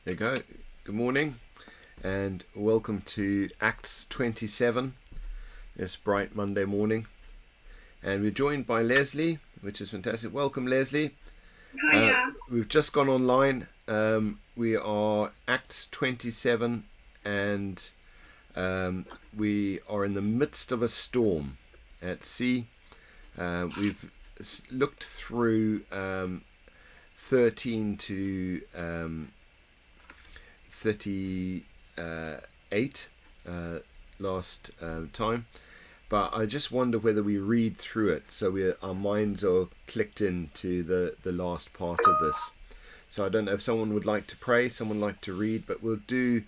There you go. Good morning and welcome to Acts 27, this bright Monday morning. And we're joined by Leslie, which is fantastic. Welcome, Leslie. Hiya. We've just gone online. We are Acts 27 and we are in the midst of a storm at sea. We've looked through 13 to 38 last time, but I just wonder whether we read through it so our minds are clicked into the last part of this. So I don't know if someone would like to pray, someone like to read, but if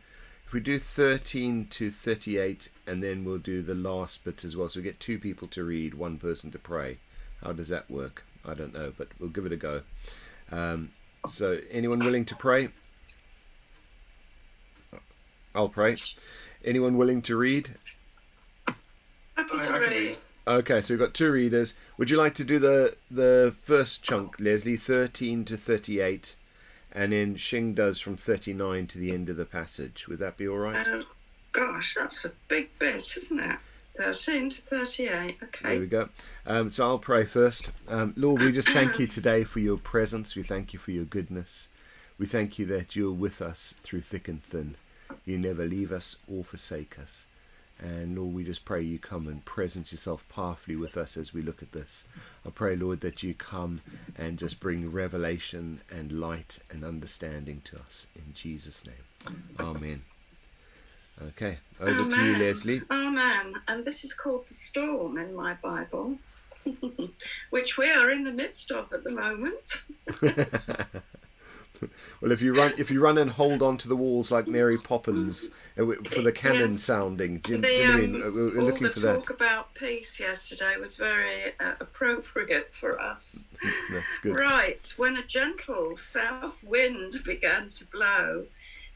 we do 13 to 38 and then we'll do the last bit as well. So we get two people to read, one person to pray. How does that work? I don't know, but we'll give it a go. So anyone willing to pray? I'll pray. Anyone willing to read? Happy to read. Okay, so we've got two readers. Would you like to do the first chunk, Leslie, 13 to 38, and then Shing does from 39 to the end of the passage? Would that be all right? Gosh, that's a big bit, isn't it? 13 to 38. Okay. There we go. So I'll pray first. Lord, we just thank you today for your presence. We thank you for your goodness. We thank you that you're with us through thick and thin. You never leave us or forsake us. And Lord, we just pray you come and presence yourself powerfully with us as we look at this. I pray, Lord, that you come and just bring revelation and light and understanding to us. In Jesus' name. Amen. Okay, over to you, Leslie. Amen. And this is called The Storm in my Bible, which we are in the midst of at the moment. Well, if you run and hold on to the walls like Mary Poppins for the cannon sounding, do you know what I mean? We're looking for that. All the talk about peace yesterday was very appropriate for us. That's good. Right, when a gentle south wind began to blow,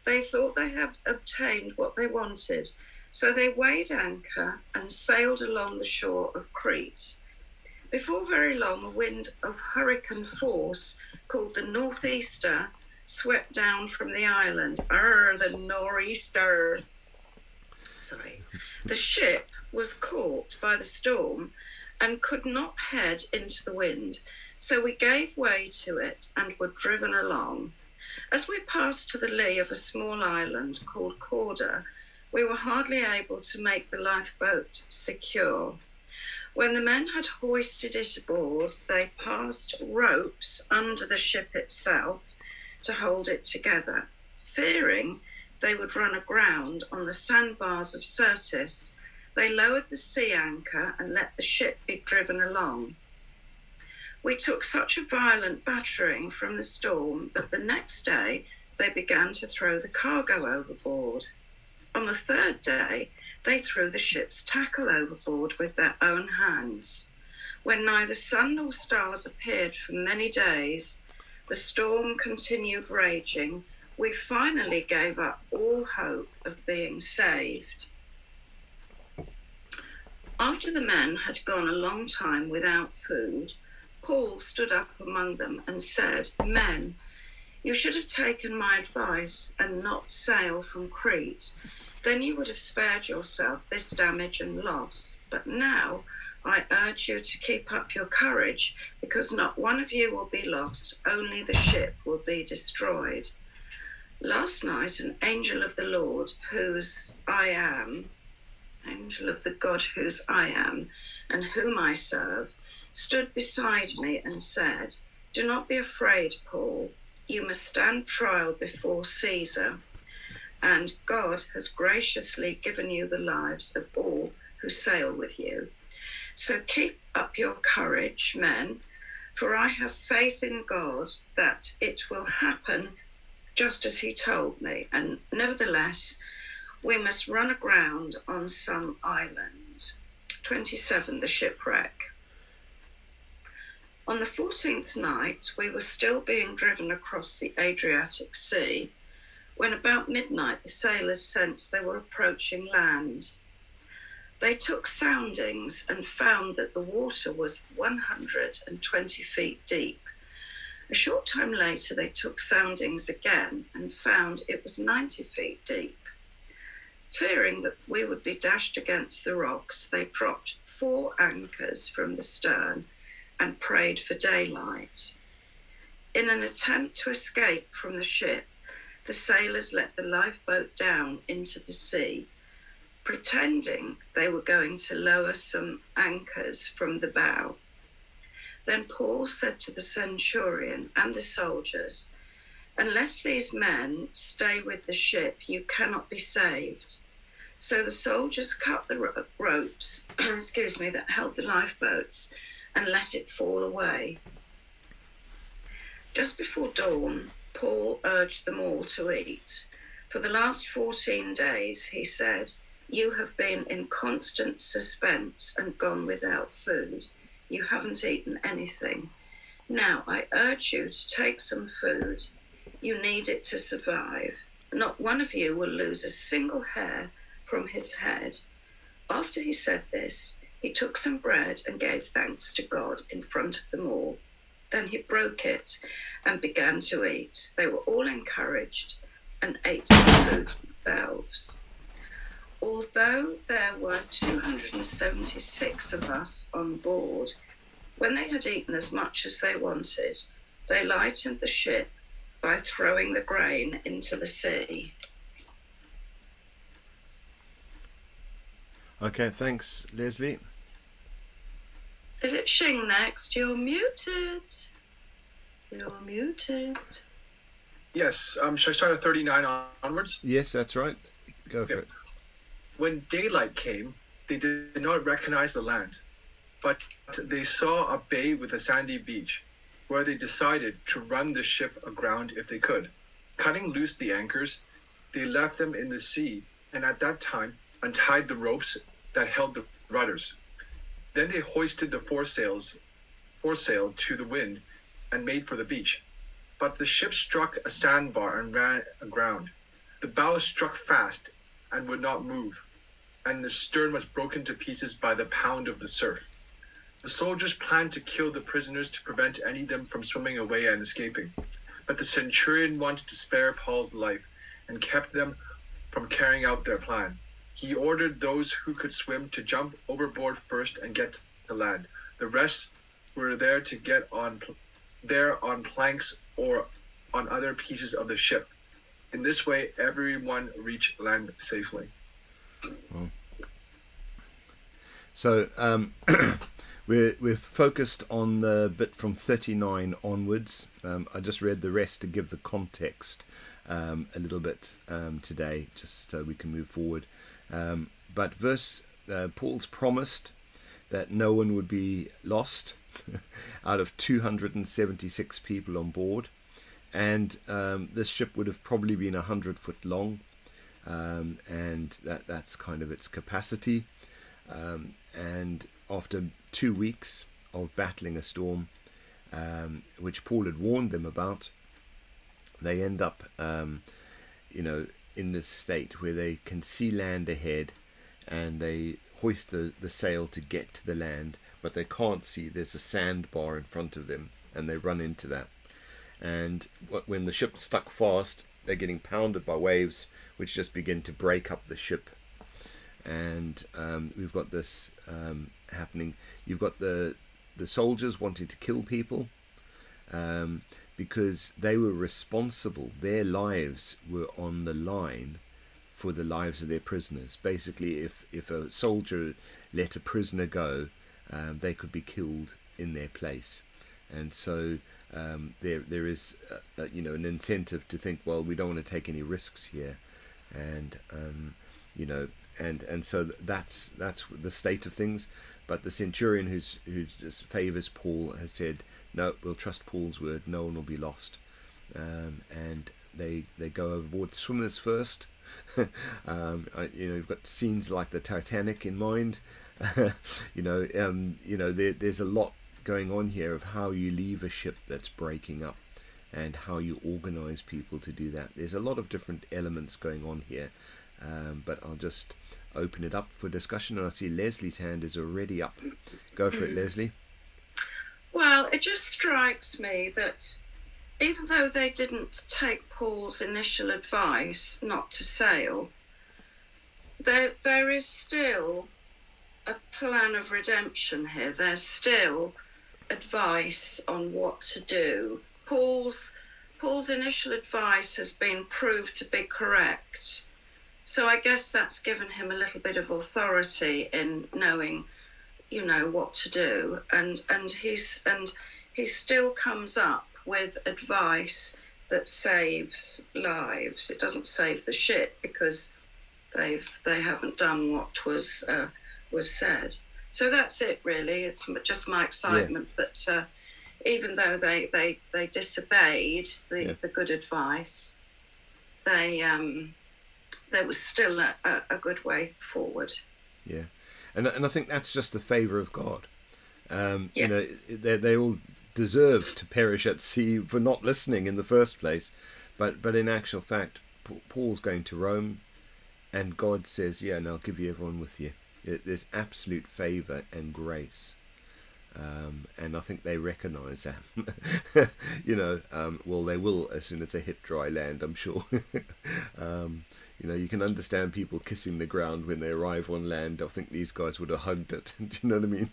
they thought they had obtained what they wanted. So they weighed anchor and sailed along the shore of Crete. Before very long, a wind of hurricane force called the Northeaster swept down from the island. The Nor'easter. Sorry. The ship was caught by the storm and could not head into the wind. So we gave way to it and were driven along. As we passed to the lee of a small island called Corda, we were hardly able to make the lifeboat secure. When the men had hoisted it aboard, they passed ropes under the ship itself to hold it together. Fearing they would run aground on the sandbars of Syrtis, they lowered the sea anchor and let the ship be driven along. We took such a violent battering from the storm that the next day they began to throw the cargo overboard. On the third day, they threw the ship's tackle overboard with their own hands. When neither sun nor stars appeared for many days, the storm continued raging. We finally gave up all hope of being saved. After the men had gone a long time without food, Paul stood up among them and said, "Men, you should have taken my advice and not sail from Crete. Then you would have spared yourself this damage and loss. But now I urge you to keep up your courage, because not one of you will be lost, only the ship will be destroyed." Last night, an angel of the Lord, angel of the God whose I am, and whom I serve, stood beside me and said, "Do not be afraid, Paul. You must stand trial before Caesar. And God has graciously given you the lives of all who sail with you. So keep up your courage, men, for I have faith in God that it will happen just as he told me. And nevertheless, we must run aground on some island." 27, the shipwreck. On the 14th night, we were still being driven across the Adriatic Sea, when about midnight the sailors sensed they were approaching land. They took soundings and found that the water was 120 feet deep, A short time later, they took soundings again and found it was 90 feet deep. Fearing that we would be dashed against the rocks, they dropped 4 anchors from the stern and prayed for daylight. In an attempt to escape from the ship, the sailors let the lifeboat down into the sea, pretending they were going to lower some anchors from the bow. Then Paul said to the centurion and the soldiers, "Unless these men stay with the ship, you cannot be saved." So the soldiers cut the ropes that held the lifeboats and let it fall away. Just before dawn, Paul urged them all to eat. For the last 14 days, he said, "You have been in constant suspense and gone without food. You haven't eaten anything. Now I urge you to take some food. You need it to survive. Not one of you will lose a single hair from his head." After he said this, he took some bread and gave thanks to God in front of them all. Then he broke it and began to eat. They were all encouraged and ate some food themselves. Although there were 276 of us on board, when they had eaten as much as they wanted, they lightened the ship by throwing the grain into the sea. Okay, thanks, Leslie. Is it Shing next? You're muted. You're muted. Yes, should I start at 39 onwards? Yes, that's right. Go for it. When daylight came, they did not recognize the land, but they saw a bay with a sandy beach, where they decided to run the ship aground if they could. Cutting loose the anchors, they left them in the sea, and at that time untied the ropes that held the rudders. Then they hoisted the foresail to the wind and made for the beach. But the ship struck a sandbar and ran aground. The bow struck fast and would not move, and the stern was broken to pieces by the pound of the surf. The soldiers planned to kill the prisoners to prevent any of them from swimming away and escaping. But the centurion wanted to spare Paul's life and kept them from carrying out their plan. He ordered those who could swim to jump overboard first and get to land. The rest were there to get on planks or on other pieces of the ship. In this way, everyone reached land safely. Well, so we're focused on the bit from 39 onwards. I just read the rest to give the context a little bit today, just so we can move forward. But Paul's promised that no one would be lost out of 276 people on board, and this ship would have probably been 100 foot long, and that's kind of its capacity. And after 2 weeks of battling a storm, which Paul had warned them about, they end up in this state where they can see land ahead, and they hoist the sail to get to the land, but they can't see. There's a sandbar in front of them, and they run into that. And when the ship's stuck fast, they're getting pounded by waves, which just begin to break up the ship. And we've got this happening. You've got the soldiers wanting to kill people, because they were responsible. Their lives were on the line for the lives of their prisoners. Basically, if a soldier let a prisoner go, they could be killed in their place. And so there is an incentive to think, well, we don't want to take any risks here, and and so that's the state of things. But the centurion who just favors Paul has said, no, we'll trust Paul's word. No one will be lost. And they go overboard. The swimmers first. You've got scenes like the Titanic in mind. There's a lot going on here of how you leave a ship that's breaking up and how you organize people to do that. There's a lot of different elements going on here. But I'll just open it up for discussion, and I see Leslie's hand is already up. Go for it, Leslie. Well, it just strikes me that even though they didn't take Paul's initial advice not to sail, there is still a plan of redemption here. There's still advice on what to do. Paul's initial advice has been proved to be correct. So I guess that's given him a little bit of authority in knowing, what to do. And he still comes up with advice that saves lives. It doesn't save the ship because they haven't done what was said. So that's it, really. It's just my excitement that even though they disobeyed the good advice, there was still a good way forward. Yeah, and I think that's just the favour of God. They all deserve to perish at sea for not listening in the first place, but in actual fact, Paul's going to Rome, and God says, "Yeah, and I'll give you everyone with you." There's absolute favour and grace, and I think they recognise that. Well, they will as soon as they hit dry land, I'm sure. You can understand people kissing the ground when they arrive on land. I think these guys would have hugged it. Do you know what I mean?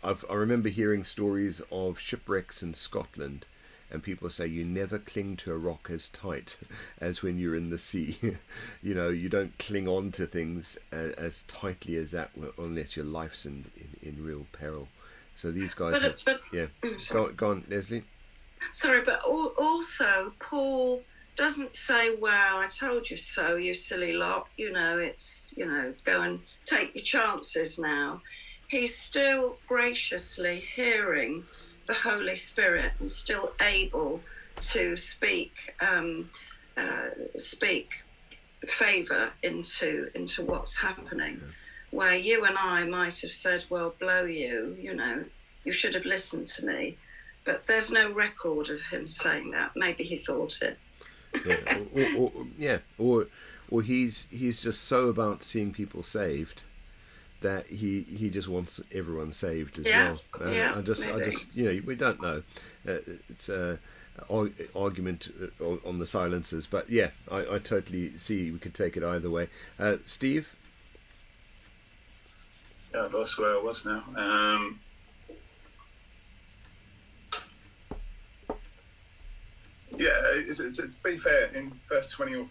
I remember hearing stories of shipwrecks in Scotland, and people say you never cling to a rock as tight as when you're in the sea. You don't cling on to things as tightly as that unless your life's in real peril. So these guys Go on, Leslie. Sorry, but also Paul doesn't say, "Well, I told you so, you silly lot. It's, go and take your chances now." He's still graciously hearing the Holy Spirit and still able to speak favour into what's happening. Where you and I might have said, "Well, blow you, you should have listened to me." But there's no record of him saying that. Maybe he thought it. Or he's just so about seeing people saved that he just wants everyone saved as well. I just we don't know. It's a argument on the silences, but I totally see we could take it either way. Steve? I lost where I was now. To be fair, in verse 21,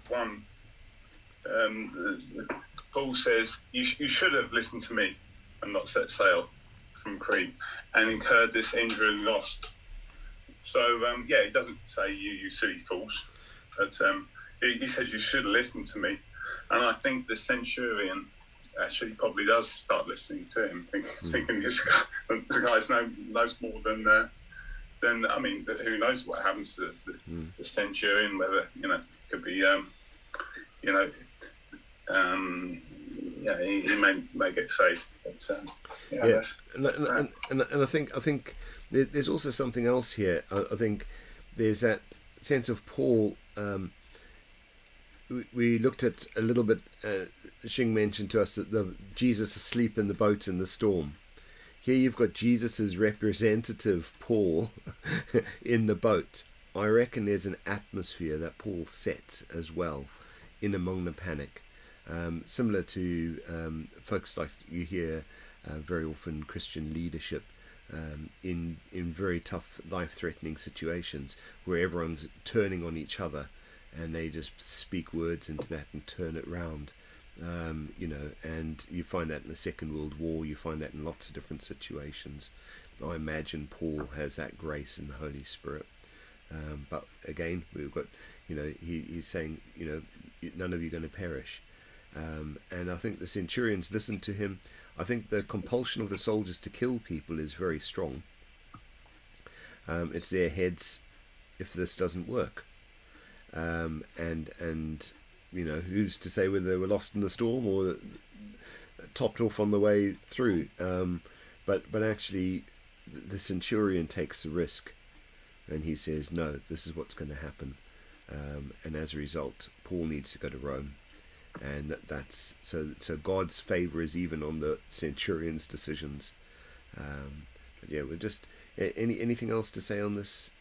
Paul says, you should have listened to me and not set sail from Crete and incurred this injury and loss. So, it doesn't say you silly fools, but he said you should have listened to me. And I think the centurion actually probably does start listening to him, thinking this guy knows more than I mean, who knows what happens to the centurion? Whether could be he may get saved. But, and I think there's also something else here. I think there's that sense of Paul. We looked at a little bit. Shing mentioned to us that Jesus asleep in the boat in the storm. Here you've got Jesus's representative, Paul, in the boat. I reckon there's an atmosphere that Paul sets as well in among the panic. Similar to folks like you hear very often Christian leadership in very tough, life-threatening situations where everyone's turning on each other and they just speak words into that and turn it round. And you find that in the Second World War, you find that in lots of different situations. I imagine Paul has that grace in the Holy Spirit. But again, we've got, he's saying, none of you are going to perish. And I think the centurions listened to him. I think the compulsion of the soldiers to kill people is very strong. It's their heads if this doesn't work. And who's to say whether they were lost in the storm or topped off on the way through? But actually, the centurion takes the risk, and he says, "No, this is what's going to happen." And as a result, Paul needs to go to Rome, and that's so God's favour is even on the centurion's decisions. We're just Anything else to say on this,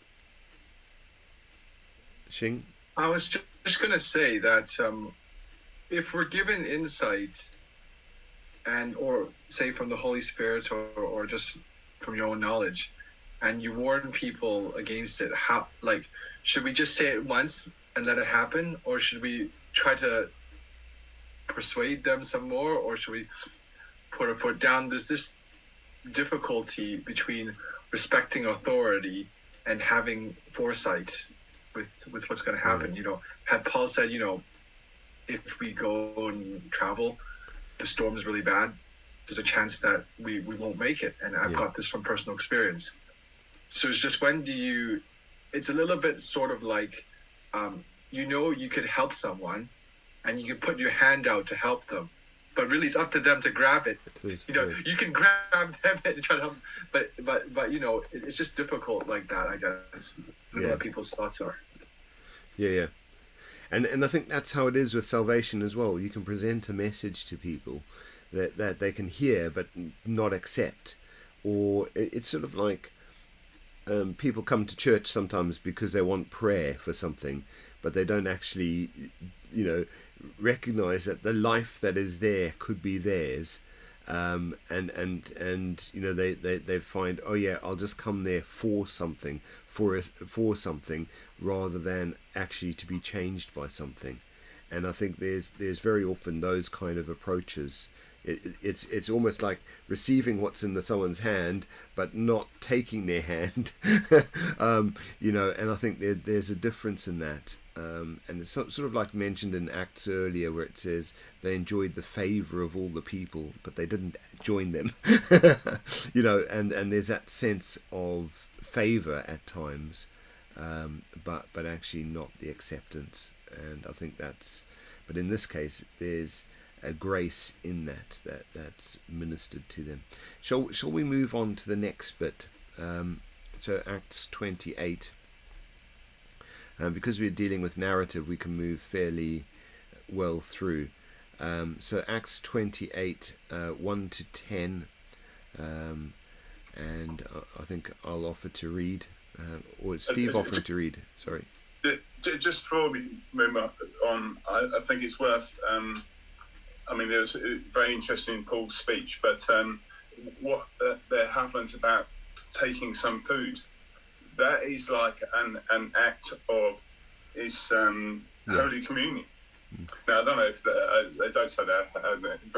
Xing? I was just going to say that if we're given insight or say from the Holy Spirit or just from your own knowledge, and you warn people against it, should we just say it once and let it happen, or should we try to persuade them some more, or should we put our foot down? There's this difficulty between respecting authority and having foresight with what's going to happen. Right. Had Paul said, if we go and travel, the storm is really bad, there's a chance that we won't make it. And I've got this from personal experience. So it's just, it's a little bit sort of like, you could help someone and you can put your hand out to help them, but really it's up to them to grab it. You can grab them and try to help, but it's just difficult like that, I guess. I don't know what people's thoughts are. Yeah. And I think that's how it is with salvation as well. You can present a message to people that they can hear but not accept. Or it's sort of like people come to church sometimes because they want prayer for something, but they don't actually, recognize that the life that is there could be theirs. And they find, I'll just come there for something, for something, rather than actually to be changed by something. And I think there's very often those kind of approaches. It's almost like receiving what's in someone's hand, but not taking their hand. And I think there's a difference in that. And it's sort of like mentioned in Acts earlier, where it says they enjoyed the favor of all the people, but they didn't join them. And there's that sense of favor at times, but actually not the acceptance. And I think but in this case, there's a grace in that's ministered to them. Shall we move on to the next bit? So Acts 28. Because we're dealing with narrative, we can move fairly well through. So Acts 28, 1 to 10, and I think I'll offer to read, or Steve offering to read. Sorry. Just before we move on, I think it's worth. There was very interesting in Paul's speech, but what there happens about taking some food. That is like an act of Holy Communion. Now, I don't know if they don't say that, but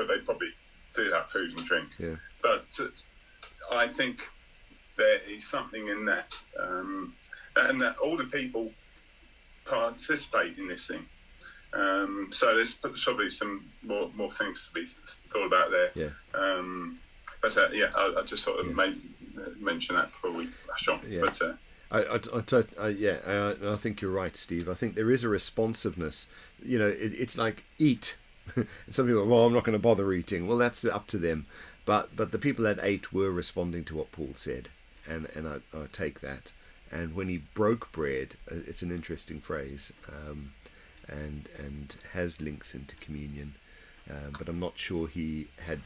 they probably do have food and drink. Yeah. But I think there is something in that, and that all the people participate in this thing. So there's probably some more things to be thought about there. Yeah. I just sort of mention that before we rush on. Yeah. But I think you're right, Steve. I think there is a responsiveness. It's like eat. And some people, I'm not going to bother eating. Well, that's up to them. But the people that ate were responding to what Paul said, and I take that. And when he broke bread, it's an interesting phrase, and has links into communion. But I'm not sure he had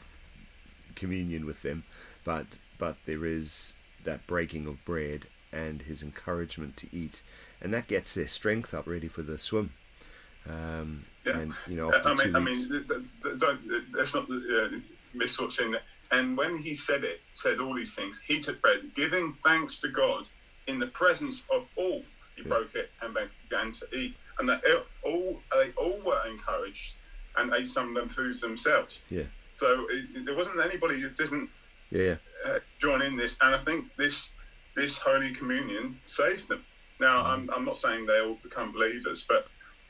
communion with them. But there is that breaking of bread and his encouragement to eat, and that gets their strength up ready for the swim. And after 2 weeks, let's not miss what's in there. And when he said all these things, he took bread, giving thanks to God in the presence of all. He broke it and began to eat, and they all were encouraged, and ate some of them foods themselves. Yeah. So there wasn't anybody that didn't join in this, and I think this Holy Communion saved them. Now, I'm not saying they all become believers, but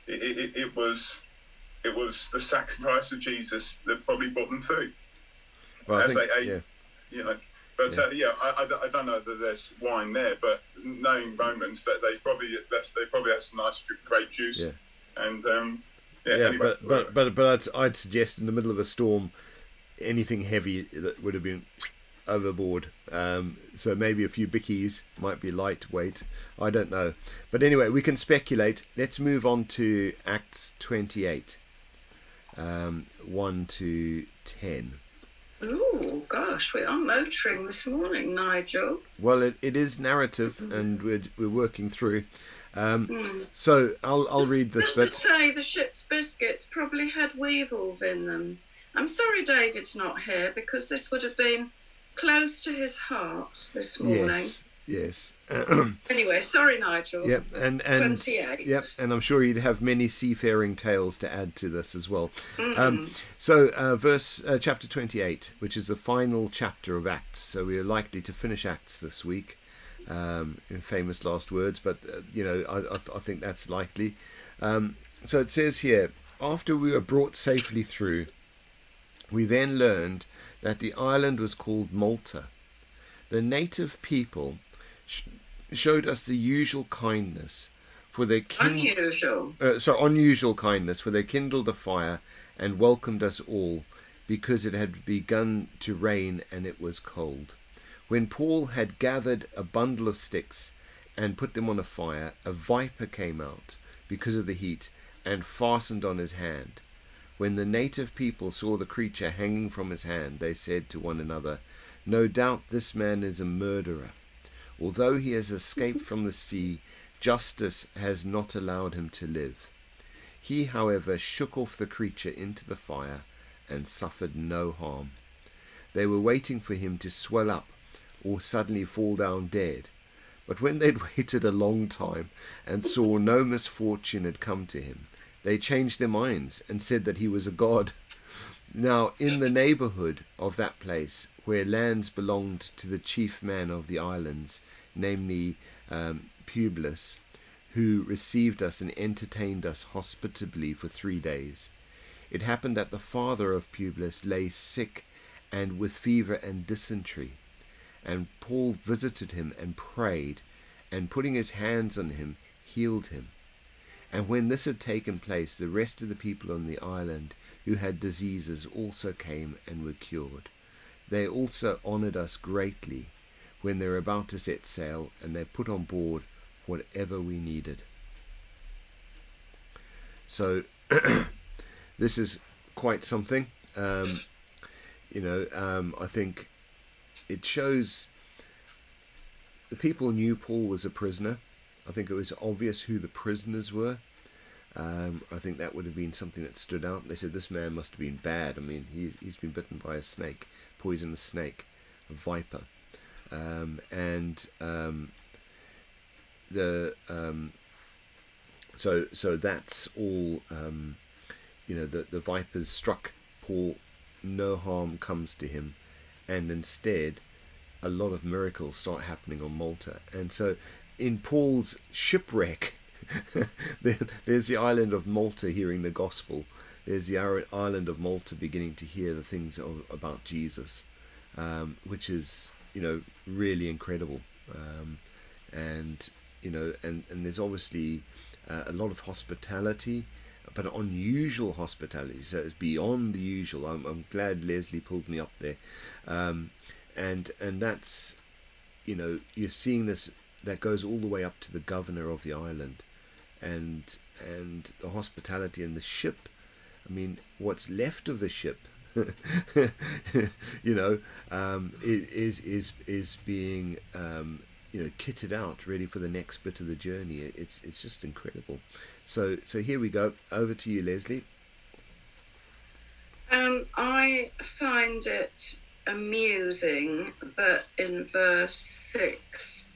it was the sacrifice of Jesus that probably brought them through. Well, as they ate, But I don't know that there's wine there, but knowing Romans, that they probably had some nice grape juice, and anyway. But I'd suggest in the middle of a storm, anything heavy that would have been overboard. So maybe a few bickies might be lightweight. I don't know. But anyway, we can speculate. Let's move on to Acts 28, 1 to 10. Oh, gosh, we are motoring this morning, Nigel. Well, it is narrative, and we're working through. So I'll read this Just bit. to say, the ship's biscuits probably had weevils in them. I'm sorry David's not here, because this would have been close to his heart this morning. Yes. Anyway, sorry, Nigel. Yep, and 28. Yep, and I'm sure you'd have many seafaring tales to add to this as well. So, chapter 28, which is the final chapter of Acts. So we are likely to finish Acts this week. In famous last words, but I think that's likely. So it says here, after we were brought safely through, we then learned that the island was called Malta. The native people showed us the usual kindness, for they unusual kindness, for they kindled a fire and welcomed us all, because it had begun to rain and it was cold. When Paul had gathered a bundle of sticks and put them on a fire, a viper came out because of the heat and fastened on his hand. When the native people saw the creature hanging from his hand, they said to one another, "No doubt this man is a murderer. Although he has escaped from the sea, justice has not allowed him to live." He, however, shook off the creature into the fire and suffered no harm. They were waiting for him to swell up or suddenly fall down dead. But when they'd waited a long time and saw no misfortune had come to him, they changed their minds and said that he was a god. Now, in the neighbourhood of that place, where lands belonged to the chief man of the islands, namely Publius, who received us and entertained us hospitably for 3 days, it happened that the father of Publius lay sick and with fever and dysentery. And Paul visited him and prayed, and putting his hands on him, healed him. And when this had taken place, the rest of the people on the island who had diseases also came and were cured. They also honoured us greatly when they were about to set sail, and they put on board whatever we needed. So this is quite something. I think it shows the people knew Paul was a prisoner. I think it was obvious who the prisoners were. I think that would have been something that stood out. They said this man must have been bad. I mean, he's been bitten by a snake, poisonous snake, a viper. So that's all. The vipers struck Paul. No harm comes to him, and instead, a lot of miracles start happening on Malta. And so, in Paul's shipwreck, there's the island of Malta hearing the gospel. There's the island of Malta beginning to hear the things about Jesus, which is really incredible. And there's obviously a lot of hospitality, but unusual hospitality. So it's beyond the usual. I'm glad Leslie pulled me up there, and that's you're seeing this that goes all the way up to the governor of the island, and the hospitality in the ship. I mean, what's left of the ship, is being kitted out ready for the next bit of the journey. It's just incredible. So here we go. Over to you, Leslie. I find it amusing that in verse 6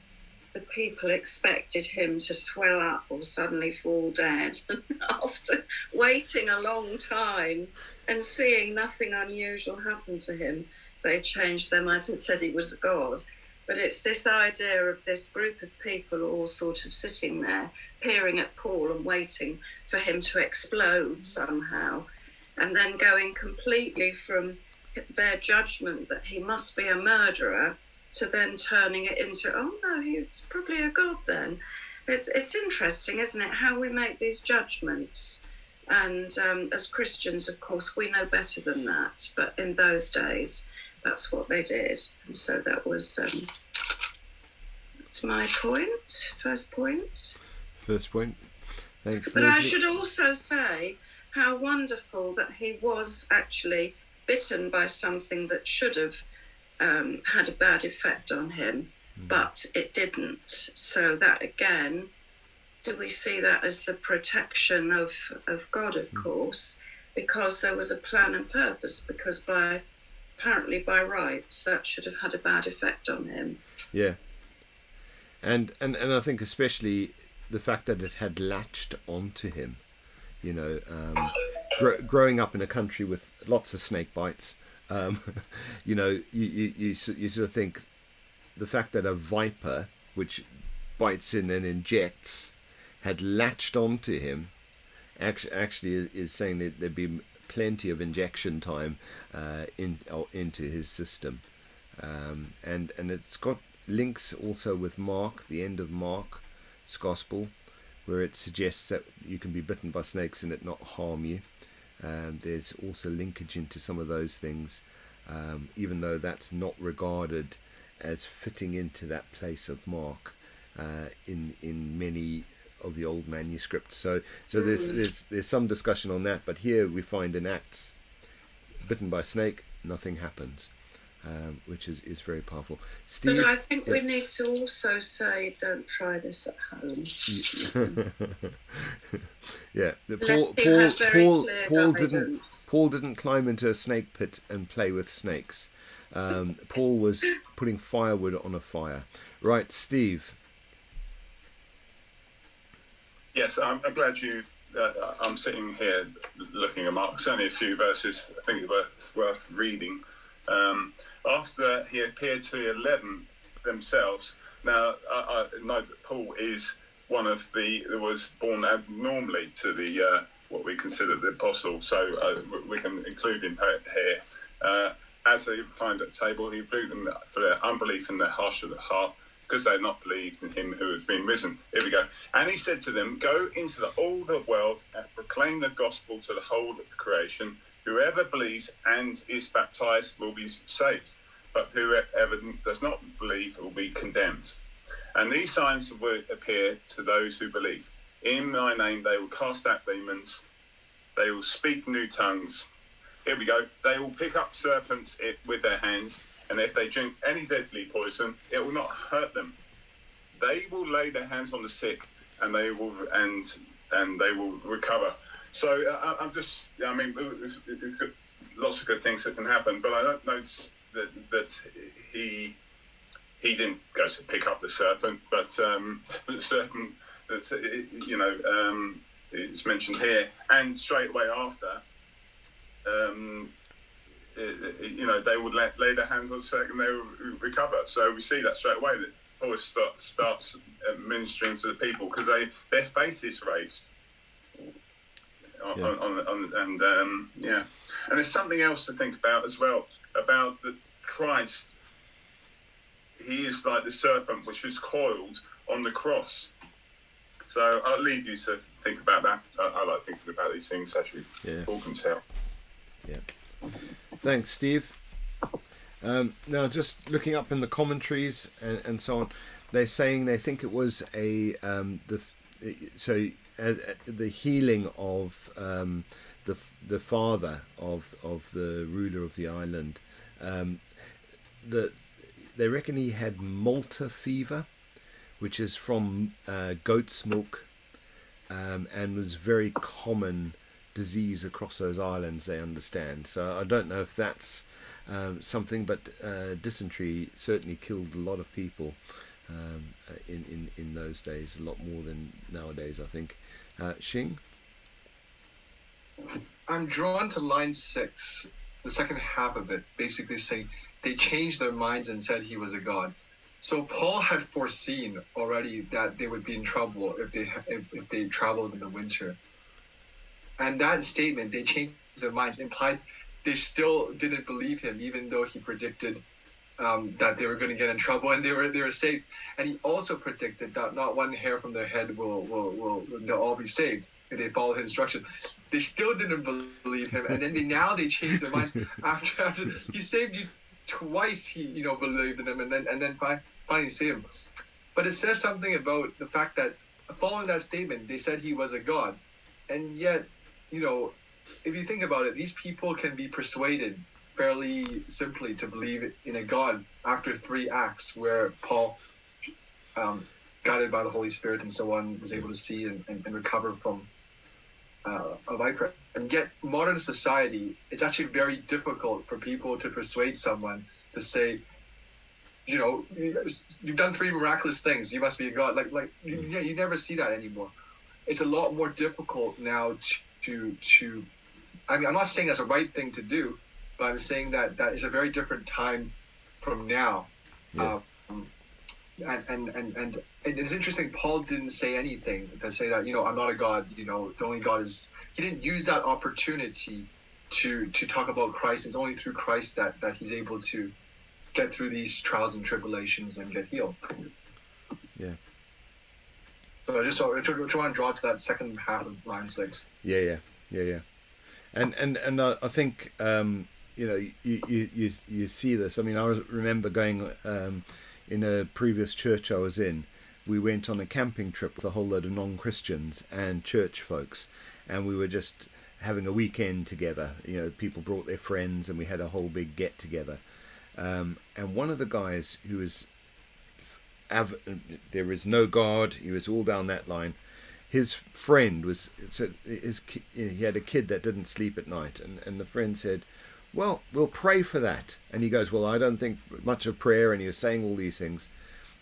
the people expected him to swell up or suddenly fall dead, and after waiting a long time and seeing nothing unusual happen to him, they changed their minds and said he was a god. But it's this idea of this group of people all sort of sitting there, peering at Paul and waiting for him to explode somehow, and then going completely from their judgment that he must be a murderer to then turning it into, oh no, he's probably a god then. It's interesting, isn't it, how we make these judgments. And as Christians, of course, we know better than that. But in those days, that's what they did. And so that was, that's my point, first point. Thanks, but Leslie. I should also say how wonderful that he was actually bitten by something that should have had a bad effect on him, but it didn't. So that again, do we see that as the protection of God, of course, because there was a plan and purpose, because apparently by rights that should have had a bad effect on him. Yeah. And I think especially the fact that it had latched onto him, you know, growing up in a country with lots of snake bites, you know, you sort of think the fact that a viper, which bites in and injects, had latched onto him, actually is saying that there'd be plenty of injection time into his system, and it's got links also with Mark, the end of Mark's Gospel, where it suggests that you can be bitten by snakes and it not harm you. There's also linkage into some of those things, even though that's not regarded as fitting into that place of Mark in many of the old manuscripts. So there's some discussion on that, but here we find in Acts, bitten by a snake, nothing happens, which is very powerful. Steve, but I think we need to also say, don't try this at home. Yeah, Paul didn't climb into a snake pit and play with snakes. Paul was putting firewood on a fire. Right, Steve. Yes, I'm glad you. I'm sitting here looking at Mark. There's only a few verses I think it's worth reading. After he appeared to the 11 themselves. Now, I know that Paul is one of was born abnormally to the what we consider the apostle. So we can include him here. As they reclined at the table, he rebuked them for their unbelief and their harsh of the heart, because they had not believed in him who has been risen. Here we go. And he said to them, go into all the world and proclaim the gospel to the whole of the creation. Whoever believes and is baptized will be saved, but whoever does not believe will be condemned. And these signs will appear to those who believe. In my name they will cast out demons, they will speak new tongues. Here we go. They will pick up serpents with their hands, and if they drink any deadly poison, it will not hurt them. They will lay their hands on the sick, and they will recover. So I mean, lots of good things that can happen, but I don't notice that he didn't go to pick up the serpent, but the serpent that it's mentioned here, and straight away after. They would lay their hands on the sick and they would recover. So we see that straight away, that Paul starts ministering to the people because their faith is raised. And there's something else to think about as well, about that Christ. He is like the serpent which was coiled on the cross. So I'll leave you to think about that. I like thinking about these things, actually. Yeah. Paul can tell. Yeah. Thanks, Steve. Now, just looking up in the commentaries and so on, they're saying they think it was the healing of the father of the ruler of the island. They reckon he had Malta fever, which is from goat's milk, and was very common disease across those islands, they understand. So I don't know if that's something, but dysentery certainly killed a lot of people in those days, a lot more than nowadays, I think. Xing? I'm drawn to line 6, the second half of it, basically saying they changed their minds and said he was a god. So Paul had foreseen already that they would be in trouble if they traveled in the winter. And that statement, they changed their minds, implied they still didn't believe him, even though he predicted that they were going to get in trouble and they were saved. And he also predicted that not one hair from their head they'll all be saved if they follow his instruction. They still didn't believe him, and then they changed their minds after he saved you twice. He believed in them, and then finally saved him. But it says something about the fact that following that statement, they said he was a god, and yet. If you think about it, these people can be persuaded fairly simply to believe in a God after 3 acts where Paul, guided by the Holy Spirit and so on, was able to see and recover from a viper. And yet, modern society, it's actually very difficult for people to persuade someone to say, you know, you've done 3 miraculous things, you must be a God. You never see that anymore. It's a lot more difficult now to I mean, I'm not saying that's a right thing to do, but I'm saying that is a very different time from now. Yeah. And it's interesting, Paul didn't say anything to say that, you know, I'm not a God, you know, the only God is... He didn't use that opportunity to talk about Christ. It's only through Christ that he's able to get through these trials and tribulations and get healed. Yeah. So I just want to draw to that second half of line 6. Yeah. And I think you know, you see this. I mean, I remember going in a previous church I was in. We went on a camping trip with a whole load of non-Christians and church folks, and we were just having a weekend together. You know, people brought their friends, and we had a whole big get together. And one of the guys who was there is no God, he was all down that line. His friend was, so he had a kid that didn't sleep at night, and the friend said, well, we'll pray for that. And he goes, well, I don't think much of prayer, and he was saying all these things.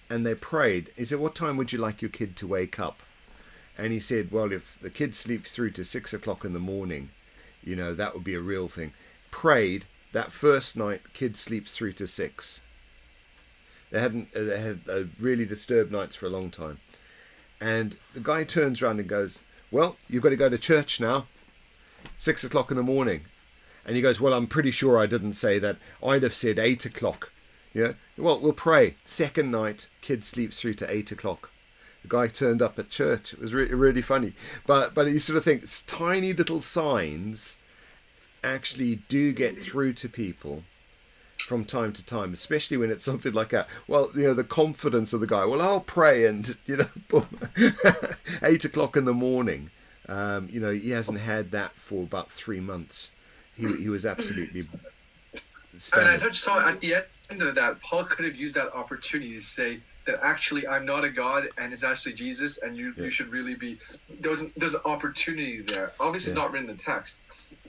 And they prayed. He said, what time would you like your kid to wake up? And he said, well, if the kid sleeps through to 6 o'clock in the morning, you know, that would be a real thing. Prayed that first night, kid sleeps through to 6. They had really disturbed nights for a long time. And the guy turns around and goes, well, you've got to go to church now, 6 o'clock in the morning. And he goes, well, I'm pretty sure I didn't say that. I'd have said 8 o'clock. Yeah. Well, we'll pray. Second night, kid sleeps through to 8 o'clock. The guy turned up at church. It was really funny. But you sort of think it's tiny little signs actually do get through to people from time to time, especially when it's something like that. Well, you know, the confidence of the guy. Well, I'll pray, and you know, boom, 8 o'clock in the morning. You know, he hasn't had that for about 3 months. He was absolutely stunning. And I just saw at the end of that, Paul could have used that opportunity to say that actually I'm not a God and it's actually Jesus, and you should really be. There's an opportunity there. Obviously, it's not written in the text,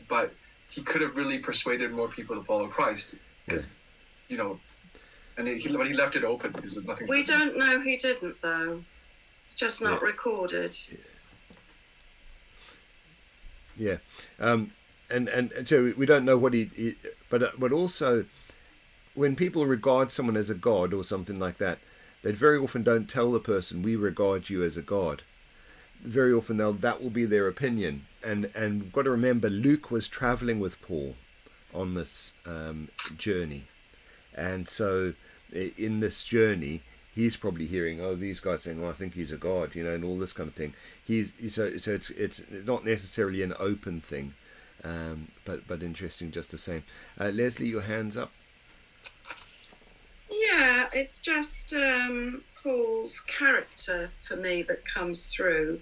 but he could have really persuaded more people to follow Christ. Because, you know, and he left it open because there's nothing. We don't know he didn't, though. It's just not recorded. Yeah. And so we don't know what he but also when people regard someone as a god or something like that, they very often don't tell the person, we regard you as a god. Very often that will be their opinion. And we've got to remember, Luke was traveling with Paul on this journey, and so in this journey he's probably hearing, oh, these guys saying, well, I think he's a god, you know, and all this kind of thing. So it's not necessarily an open thing. But interesting just the same. Leslie, your hand's up. Yeah, it's just Paul's character for me that comes through.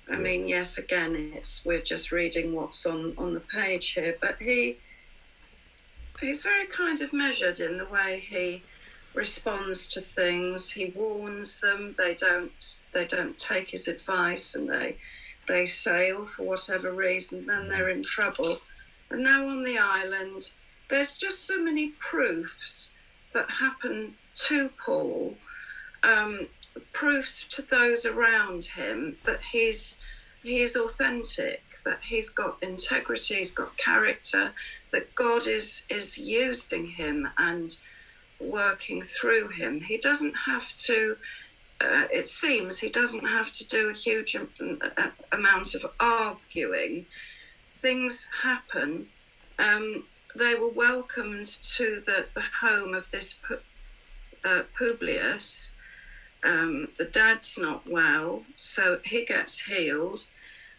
I mean, yes, again, we're just reading what's on the page here, but he's very kind of measured in the way he responds to things. He warns them. They don't take his advice, and they sail for whatever reason, then they're in trouble. And now on the island, there's just so many proofs that happen to Paul, proofs to those around him that he's authentic, that he's got integrity, he's got character, that God is using him and working through him. He doesn't have to... it seems he doesn't have to do a huge amount of arguing. Things happen. They were welcomed to the home of this Publius. The dad's not well, so he gets healed.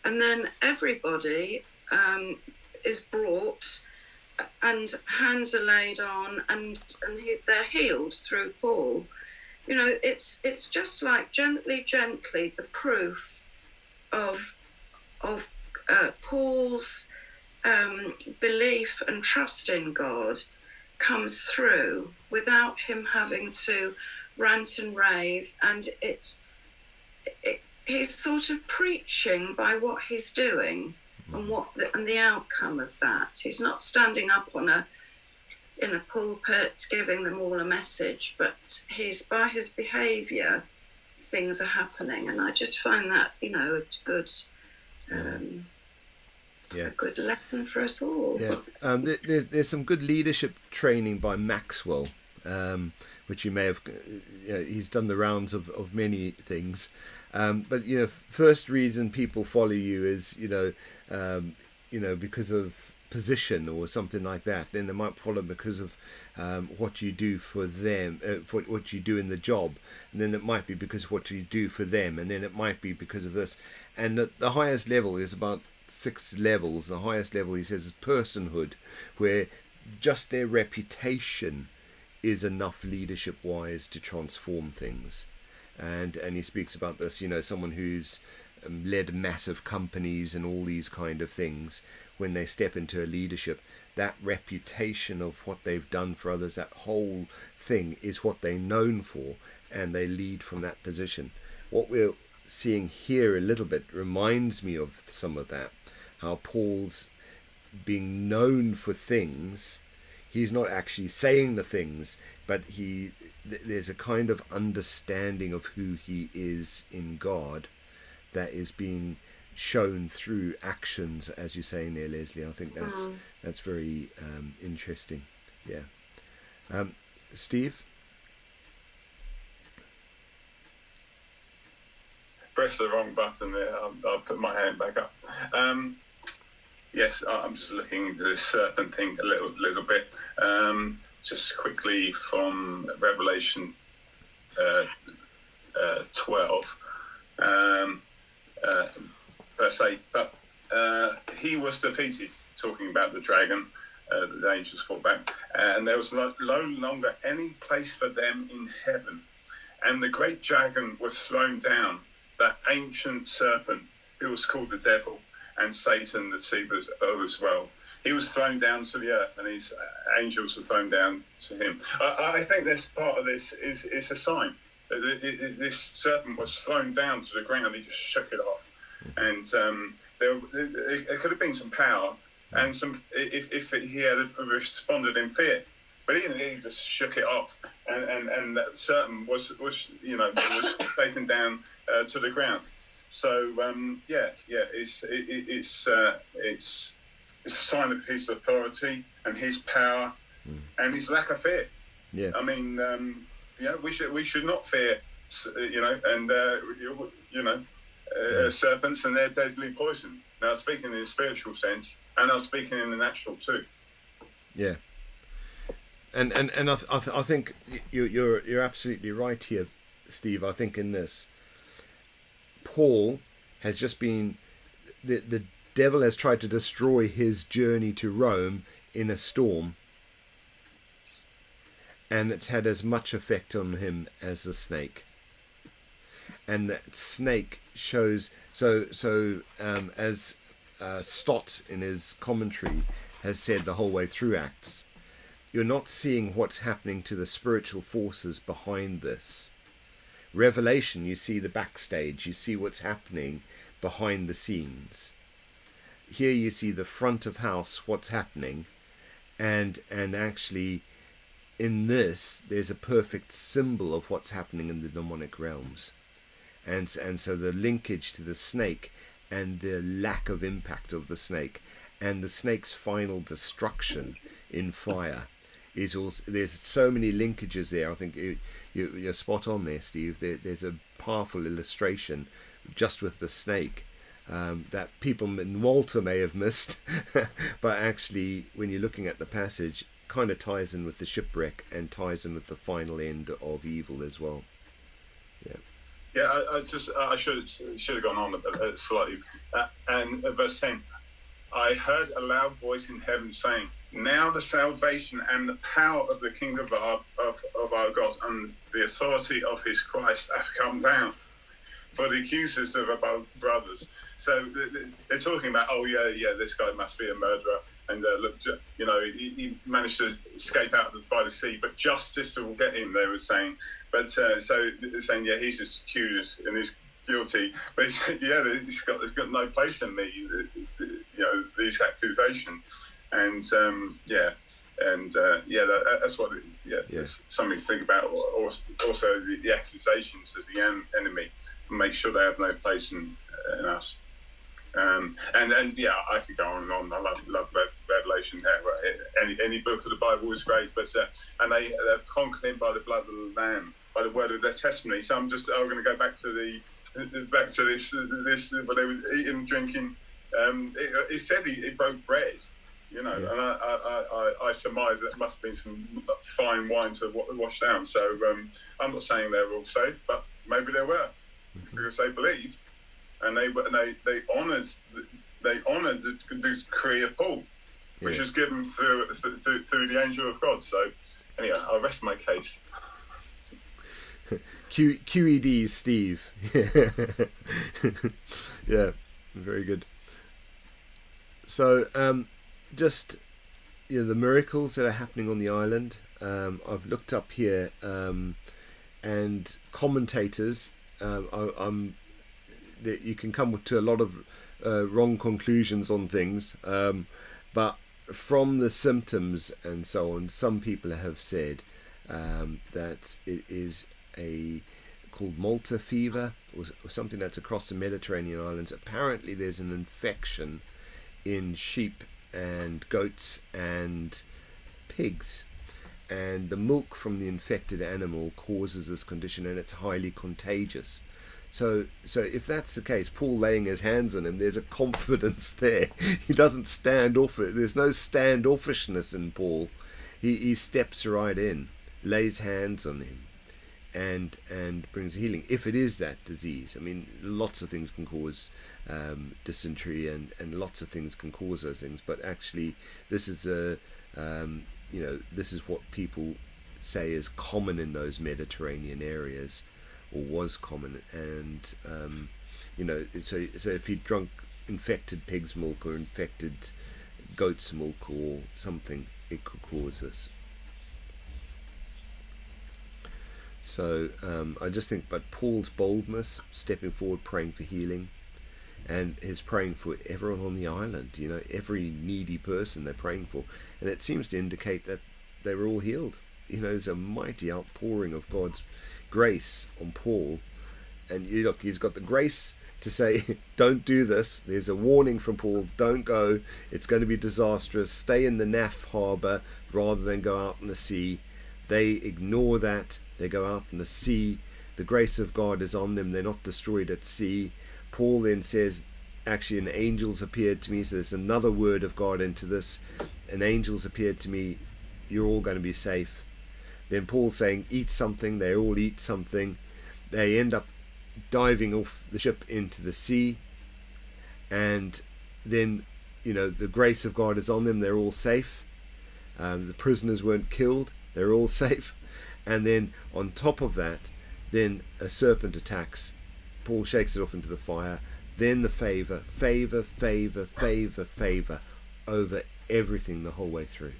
And then everybody is brought, and hands are laid on, and they're healed through Paul. You know, it's just like gently, the proof of Paul's belief and trust in God comes through without him having to rant and rave, and he's sort of preaching by what he's doing and the outcome of that. He's not standing up in a pulpit giving them all a message, but he's, by his behaviour, things are happening, and I just find that, you know, a good a good lesson for us all. There's some good leadership training by Maxwell, which you may have, he's done the rounds of many things, but first reason people follow you is because of position or something like that. Then they might follow because of what you do for them, for what you do in the job, and then it might be because of what you do for them, and then it might be because of this. And the highest level is about 6 levels. The highest level, he says, is personhood, where just their reputation is enough leadership wise to transform things. And he speaks about this, someone who's led massive companies and all these kind of things. When they step into a leadership, that reputation of what they've done for others, that whole thing is what they're known for, and they lead from that position. What we're seeing here a little bit reminds me of some of that, how Paul's being known for things. He's not actually saying the things, but there's a kind of understanding of who he is in God that is being shown through actions, as you're saying there, Leslie. I think that's very interesting. Steve? Press the wrong button there. I'll put my hand back up. Yes, I'm just looking into this serpent thing a little bit. Just quickly from Revelation 12. Verse 8, but he was defeated, talking about the dragon, the angels fought back, and there was no longer any place for them in heaven. And the great dragon was thrown down, that ancient serpent, who was called the devil, and Satan, the deceiver as well. He was thrown down to the earth, and his angels were thrown down to him. I think this part of this is a sign. This serpent was thrown down to the ground, he just shook it off. And there could have been some power, and some if he had responded in fear, but he just shook it off, and that serpent was taken down to the ground. So it's a sign of his authority and his power and his lack of fear. Yeah, I mean, we should not fear, serpents and their deadly poison. Now, I'm speaking in a spiritual sense, and I'm speaking in the natural too. Yeah, and I think you're absolutely right here, Steve. I think in this, Paul has just been the devil has tried to destroy his journey to Rome in a storm, and it's had as much effect on him as the snake. And that snake shows as Stott in his commentary has said the whole way through Acts, you're not seeing what's happening to the spiritual forces behind this. Revelation, you see the backstage, you see what's happening behind the scenes. Here you see the front of house, what's happening, and actually in this there's a perfect symbol of what's happening in the demonic realms. And so the linkage to the snake and the lack of impact of the snake and the snake's final destruction in fire is also, there's so many linkages there. I think you're spot on there, Steve. There's a powerful illustration just with the snake that people in Walter may have missed, but actually when you're looking at the passage, kind of ties in with the shipwreck and ties in with the final end of evil as well. Yeah, I should have gone on slightly. And verse 10, I heard a loud voice in heaven saying, now the salvation and the power of the kingdom of our God and the authority of his Christ have come down. For the accusers of our brothers So they're talking about, oh yeah, this guy must be a murderer, and look, he managed to escape out by the sea, but justice will get him. They were saying, but so they're saying, yeah, he's just accused and he's guilty, but he's, yeah, he's got no place in me. These accusations, and that's what. It's something to think about. Also, the accusations of the enemy, make sure they have no place in us. And I could go on and on. I love Revelation. Any book of the Bible is great, but and they're conquered him by the blood of the Lamb, by the word of their testimony. So I'm going to go back to this where they were eating, drinking. It said he broke bread. And I surmise that must have been some fine wine to wash down. So I'm not saying they were all saved, but maybe they were, because they believed, and they honoured the decree of Paul, which was given through the angel of God. So anyway, I'll rest my case. QED, Steve. Yeah, very good. So. Just the miracles that are happening on the island. I've looked up here, and commentators. That you can come to a lot of wrong conclusions on things, but from the symptoms and so on, some people have said that it is called Malta fever or something that's across the Mediterranean islands. Apparently, there's an infection in sheep and goats and pigs, and the milk from the infected animal causes this condition, and it's highly contagious. So if that's the case, Paul laying his hands on him, there's a confidence there. He doesn't stand off it. There's no standoffishness in Paul. He steps right in, lays hands on him, and brings healing. If it is that disease, I mean, lots of things can cause dysentery, and lots of things can cause those things, but actually this is this is what people say is common in those Mediterranean areas, or was common, and so if he drunk infected pig's milk or infected goat's milk or something, it could cause this. So I just think, but Paul's boldness, stepping forward, praying for healing, and his praying for everyone on the island, every needy person they're praying for, and it seems to indicate that they were all healed. There's a mighty outpouring of God's grace on Paul, and look, he's got the grace to say, don't do this. There's a warning from Paul, don't go, it's going to be disastrous, stay in the Naf harbour rather than go out in the sea. They ignore that, they go out in the sea, the grace of God is on them, they're not destroyed at sea. Paul then says, actually, an angel's appeared to me, so there's another word of God into this, an angel's appeared to me, you're all going to be safe. Then Paul saying, eat something, they all eat something, they end up diving off the ship into the sea, and then the grace of God is on them, they're all safe. The prisoners weren't killed, they're all safe. And then on top of that, then a serpent attacks, Paul shakes it off into the fire, then the favor over everything the whole way through.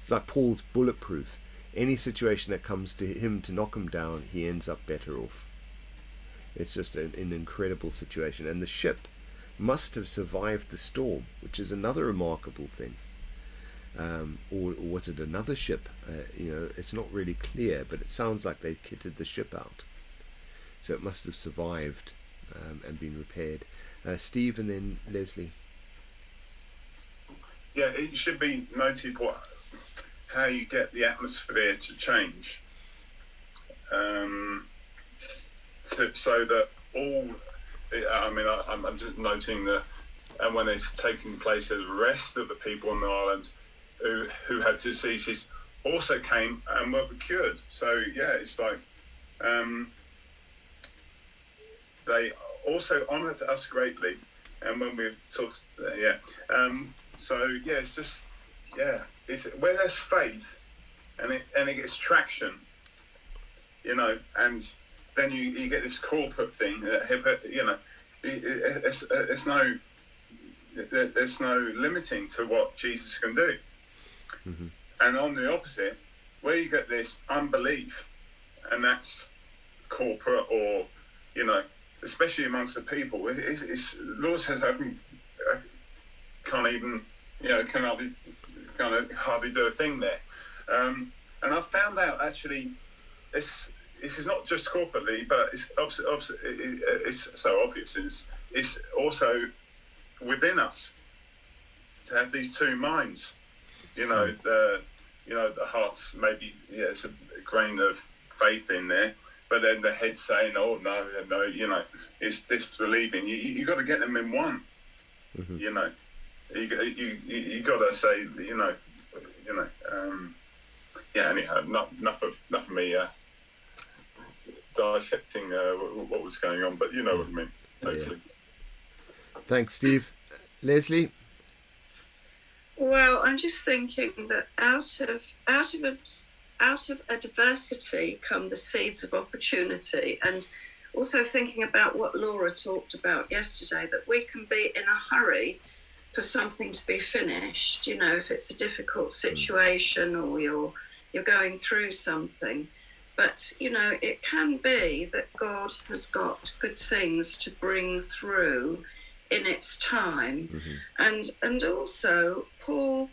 It's like Paul's bulletproof. Any situation that comes to him to knock him down, he ends up better off. It's just an incredible situation. And the ship must have survived the storm, which is another remarkable thing. Or was it another ship? It's not really clear, but it sounds like they kitted the ship out. So it must have survived and been repaired. Steve, and then Leslie. Yeah, it should be noted how you get the atmosphere to change, so that all. I'm just noting that, and when it's taking place, the rest of the people on the island who had diseases also came and were cured. So yeah, it's like they also honoured us greatly, and when we've talked, it's just it's where there's faith, and it gets traction, and then you get this corporate thing that There's no limiting to what Jesus can do. Mm-hmm. And on the opposite, where you get this unbelief, and that's corporate, or especially amongst the people, it's Lord says I can't even can hardly do a thing there. And I've found out actually this is not just corporately, but it's so obvious. It's also within us to have these two minds. The heart's maybe it's a grain of faith in there, but then the head's saying, "Oh no, it's disbelieving." You got to get them in one. Mm-hmm. You got to say, Anyhow, enough of me dissecting what was going on, but you know what I mean. Hopefully. Yeah. Thanks, Steve. Leslie. Well, I'm just thinking that out of adversity come the seeds of opportunity, and also thinking about what Laura talked about yesterday, that we can be in a hurry for something to be finished. If it's a difficult situation or you're going through something, but it can be that God has got good things to bring through in its time. Mm-hmm. And also Paul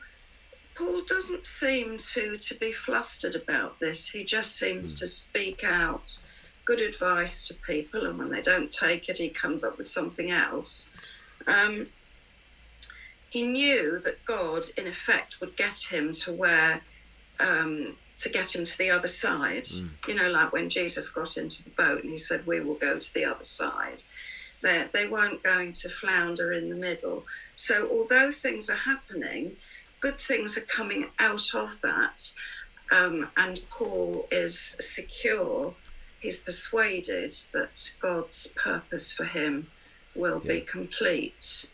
doesn't seem to be flustered about this. He just seems to speak out good advice to people, and when they don't take it, he comes up with something else. He knew that God, in effect, would get him to where, to get him to the other side. Like when Jesus got into the boat and he said, "We will go to the other side." They weren't going to flounder in the middle. So although things are happening, good things are coming out of that. And Paul is secure. He's persuaded that God's purpose for him will be complete.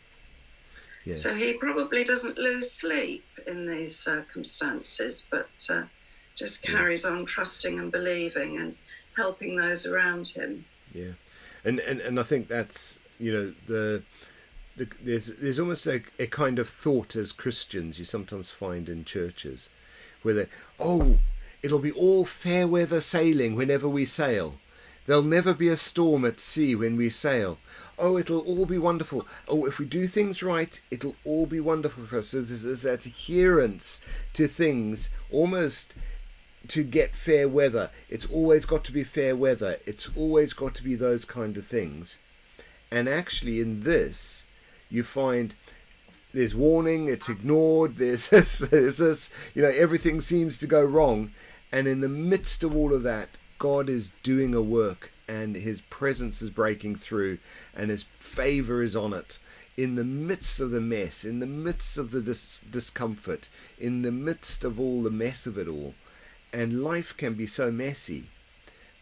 Yeah. So he probably doesn't lose sleep in these circumstances, but just carries on trusting and believing and helping those around him. Yeah. And I think that's, there's almost a kind of thought as Christians you sometimes find in churches where it'll be all fair weather sailing whenever we sail. There'll never be a storm at sea when we sail. Oh, it'll all be wonderful. Oh, if we do things right, it'll all be wonderful for us. So there's adherence to things almost to get fair weather. It's always got to be fair weather. It's always got to be those kind of things. And actually in this, you find there's warning, it's ignored, there's this, everything seems to go wrong. And in the midst of all of that, God is doing a work and his presence is breaking through and his favor is on it. In the midst of the mess, in the midst of the discomfort, in the midst of all the mess of it all. And life can be so messy,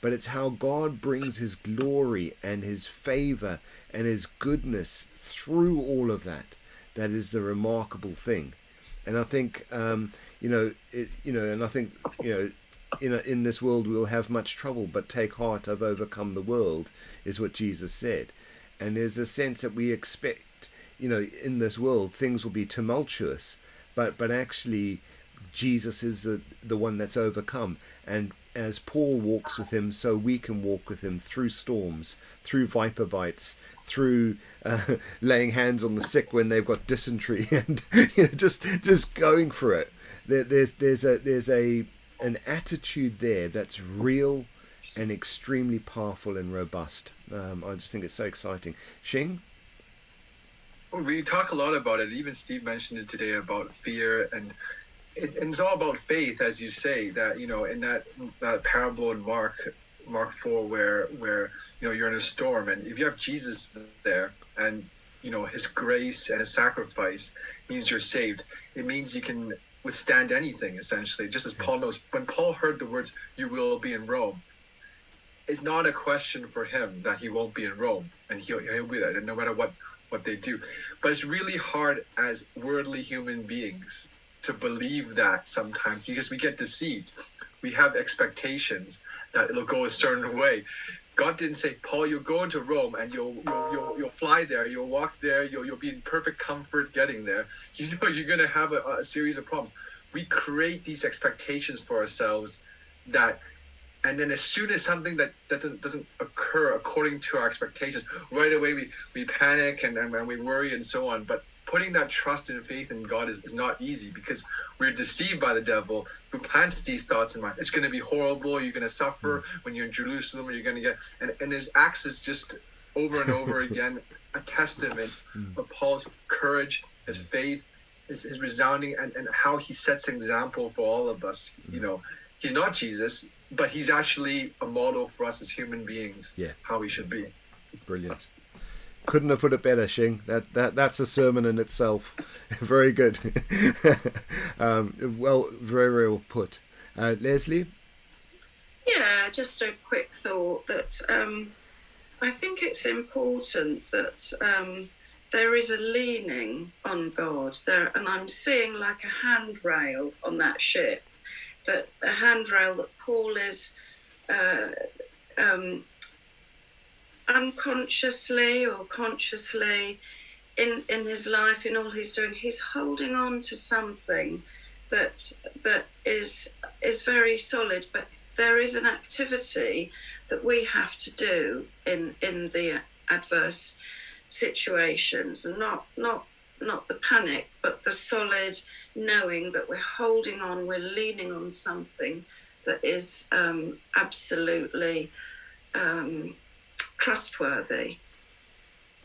but it's how God brings his glory and his favor and his goodness through all of that is the remarkable thing. And I think, and I think, in this world we'll have much trouble, but take heart, I've overcome the world, is what Jesus said. And there's a sense that we expect, in this world things will be tumultuous, but actually Jesus is the one that's overcome. And as Paul walks with him, so we can walk with him through storms, through viper bites, through laying hands on the sick when they've got dysentery, and just going for it. There's an attitude there that's real and extremely powerful and robust. I just think it's so exciting. Shing? We talk a lot about it. Even Steve mentioned it today about fear, and it's all about faith, as you say, that, in that parable in Mark 4 where you're in a storm, and if you have Jesus there and, his grace and his sacrifice means you're saved, it means you can withstand anything, essentially. Just as Paul knows, when Paul heard the words, "You will be in Rome," it's not a question for him that he won't be in Rome, and he'll be there, and no matter what they do. But it's really hard as worldly human beings to believe that sometimes, because we get deceived. We have expectations that it'll go a certain way. God didn't say, Paul, you'll go into Rome and you'll fly there, you'll walk there, you'll be in perfect comfort getting there. You know, you're going to have a series of problems. We create these expectations for ourselves and then as soon as something that doesn't occur according to our expectations, right away we panic and we worry and so on. But putting that trust and faith in God is not easy, because we're deceived by the devil who plants these thoughts in mind. It's going to be horrible. You're going to suffer when you're in Jerusalem, or you're going to get... And his acts is just over and over again a testament of Paul's courage, his faith, his resounding, and how he sets an example for all of us. You know, he's not Jesus, but he's actually a model for us as human beings, how we should be. Brilliant. Couldn't have put it better, Xing. That's a sermon in itself. Very good. Well, very, very well put. Leslie? Yeah, just a quick thought that I think it's important that there is a leaning on God there, and I'm seeing like a handrail on that ship, that a handrail that Paul is unconsciously or consciously in his life, in all he's doing, he's holding on to something that is very solid. But there is an activity that we have to do in the adverse situations, and not the panic, but the solid knowing that we're holding on, we're leaning on something that is absolutely trustworthy.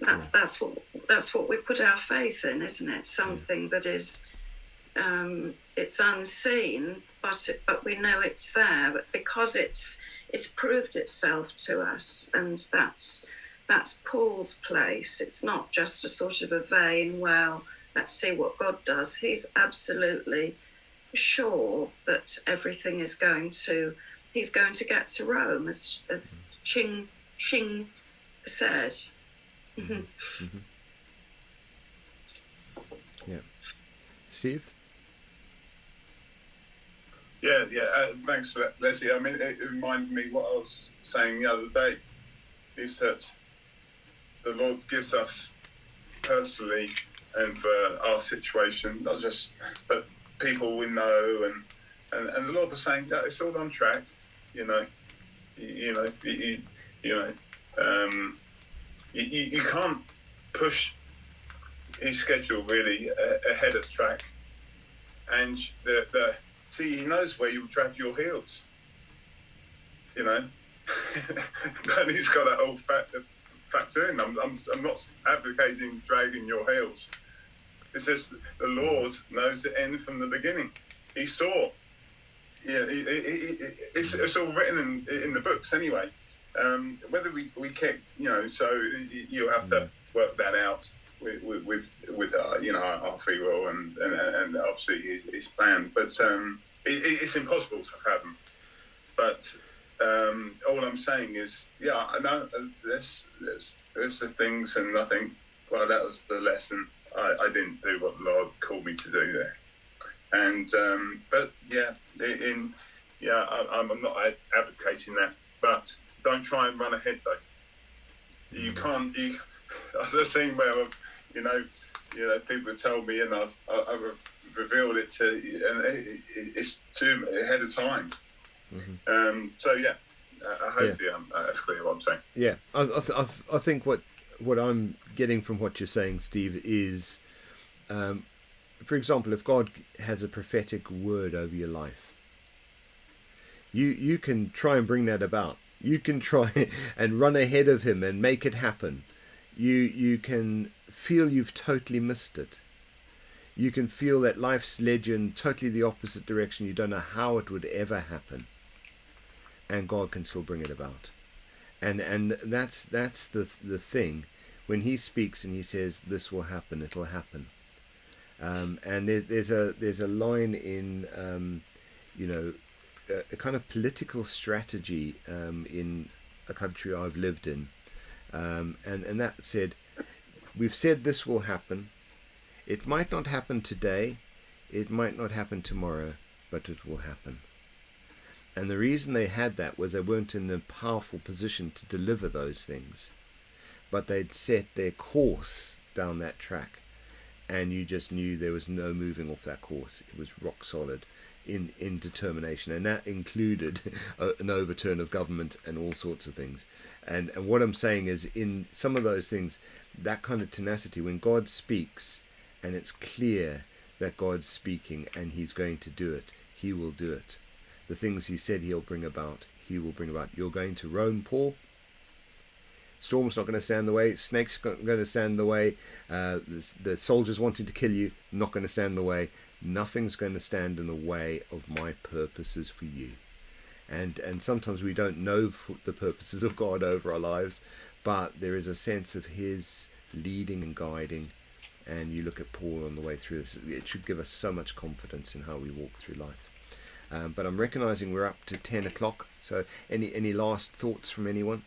That's what we put our faith in, isn't it? Something that is it's unseen, but we know it's there, but because it's proved itself to us, and that's Paul's place. It's not just a sort of a vain, well, let's see what God does. He's absolutely sure that everything is he's going to get to Rome, as Xing said. Yeah. Steve? Yeah. Thanks for that, Leslie. I mean, it reminded me what I was saying the other day, is that the Lord gives us personally, and for our situation, not just, but people we know, and the Lord was saying that it's all on track. You can't push his schedule really ahead of track, and see, he knows where you'll drag your heels. You know, but he's got that old factor in. I'm not advocating dragging your heels. It says the Lord knows the end from the beginning. He saw. Yeah, it's all written in the books anyway. Whether we can, so you have to work that out with our free will and obviously his plan. But it's impossible to fathom. But all I'm saying is, I know there's the things, and I think, well, that was the lesson. I didn't do what the Lord called me to do there. And but I'm not advocating that, but don't try and run ahead though. You can't. I've just seen where people have told me, and I've revealed it to, and it's too ahead of time. Hopefully that's clear what I'm saying. Yeah, I think what I'm getting from what you're saying, Steve, is, for example, if God has a prophetic word over your life, you can try and bring that about. You can try and run ahead of him and make it happen. You can feel you've totally missed it. You can feel that life's led you in totally the opposite direction. You don't know how it would ever happen. And God can still bring it about. And that's the thing. When he speaks and he says, this will happen, it'll happen. And there's a line in, a kind of political strategy in a country I've lived in. And that said, we've said this will happen. It might not happen today. It might not happen tomorrow, but it will happen. And the reason they had that was they weren't in a powerful position to deliver those things. But they'd set their course down that track. And you just knew there was no moving off that course. It was rock solid in determination. And that included an overturn of government and all sorts of things. And what I'm saying is, in some of those things, that kind of tenacity, when God speaks and it's clear that God's speaking and he's going to do it, he will do it. The things he said he'll bring about, he will bring about. You're going to Rome, Paul. Storm's not going to stand in the way. Snake's not going to stand in the way. The soldiers wanting to kill you, not going to stand in the way. Nothing's going to stand in the way of my purposes for you. And sometimes we don't know the purposes of God over our lives, but there is a sense of his leading and guiding. And you look at Paul on the way through this, it should give us so much confidence in how we walk through life. But I'm recognizing we're up to 10 o'clock. So any last thoughts from anyone?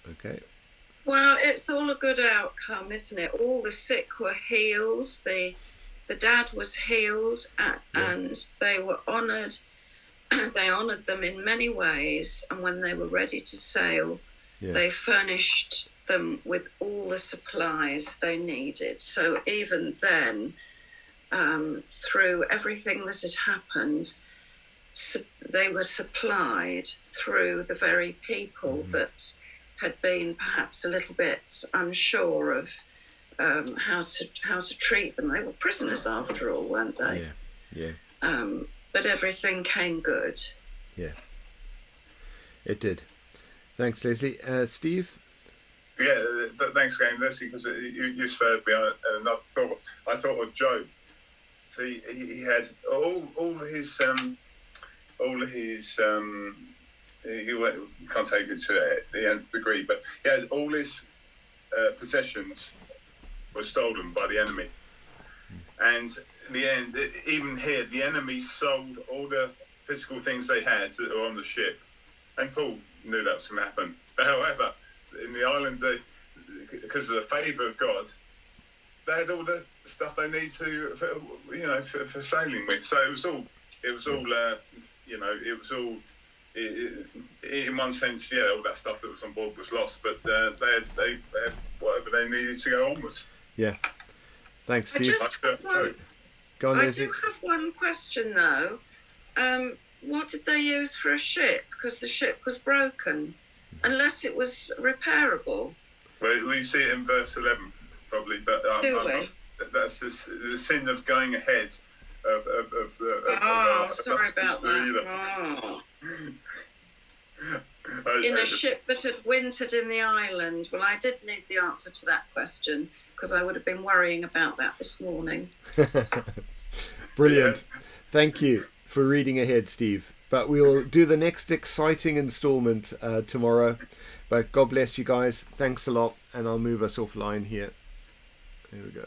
Okay. Well, it's all a good outcome, isn't it? All the sick were healed. The dad was healed, and they were honoured. They honoured them in many ways, and when they were ready to sail, they furnished them with all the supplies they needed. So even then, through everything that had happened, they were supplied through the very people that had been perhaps a little bit unsure of how to treat them. They were prisoners after all, weren't they? Yeah. But everything came good. Yeah, it did. Thanks, Leslie. Steve? Yeah, thanks again, Leslie, because you spurred me on another thought. I thought of Job. See, he had all his you can't take it to the nth degree, but he had all his possessions were stolen by the enemy. And in the end, even here, the enemy sold all the physical things they had that were on the ship. And Paul knew that was going to happen. However, in the island, because of the favour of God, they had all the stuff they need for sailing with. So it was all in one sense, all that stuff that was on board was lost, but they had whatever they needed to go onwards. Yeah. Thanks, Steve. Go on, I Leslie. do have one question though. What did they use for a ship? Because the ship was broken, unless it was repairable. Well, we see it in verse 11, probably, but that's the sin of going ahead. Sorry about that. In a ship that had wintered in the island. Well, I did need the answer to that question, because I would have been worrying about that this morning. Brilliant. Thank you for reading ahead, Steve. But we'll do the next exciting instalment tomorrow. But God bless you guys. Thanks a lot. And I'll move us offline here. There we go.